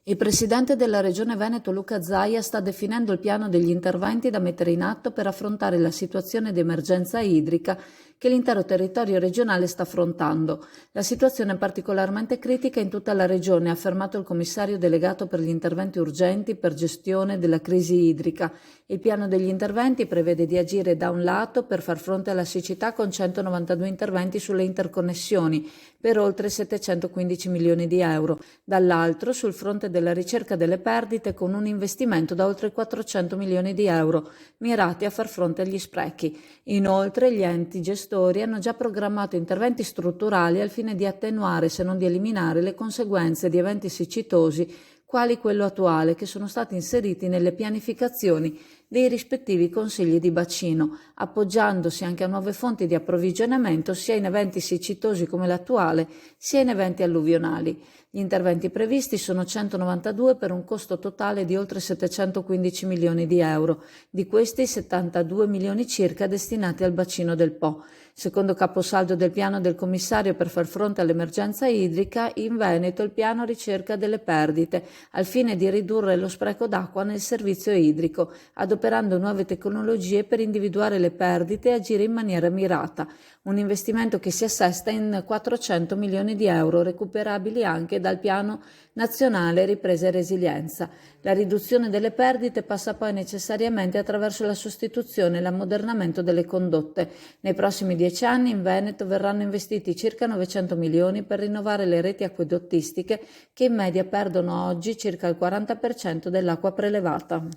Il presidente della Regione Veneto Luca Zaia sta definendo il piano degli interventi da mettere in atto per affrontare la situazione di emergenza idrica che l'intero territorio regionale sta affrontando. La situazione è particolarmente critica in tutta la regione, ha affermato il commissario delegato per gli interventi urgenti per gestione della crisi idrica. Il piano degli interventi prevede di agire da un lato per far fronte alla siccità con 192 interventi sulle interconnessioni per oltre 715 milioni di euro, dall'altro sul fronte della ricerca delle perdite con un investimento da oltre 400 milioni di euro mirati a far fronte agli sprechi. Inoltre gli enti gestori hanno già programmato interventi strutturali al fine di attenuare, se non di eliminare, le conseguenze di eventi siccitosi quali quello attuale, che sono stati inseriti nelle pianificazioni dei rispettivi consigli di bacino, appoggiandosi anche a nuove fonti di approvvigionamento sia in eventi siccitosi come l'attuale, sia in eventi alluvionali. Gli interventi previsti sono 192 per un costo totale di oltre 715 milioni di euro, di questi 72 milioni circa destinati al bacino del Po. Secondo caposaldo del piano del commissario per far fronte all'emergenza idrica, in Veneto il piano ricerca delle perdite, al fine di ridurre lo spreco d'acqua nel servizio idrico, adoperando nuove tecnologie per individuare le perdite e agire in maniera mirata. Un investimento che si assesta in 400 milioni di euro, recuperabili anche dal Piano Nazionale Ripresa e Resilienza. La riduzione delle perdite passa poi necessariamente attraverso la sostituzione e l'ammodernamento delle condotte. Nei prossimi 10 anni in Veneto verranno investiti circa 900 milioni per rinnovare le reti acquedottistiche che in media perdono oggi circa il 40% dell'acqua prelevata.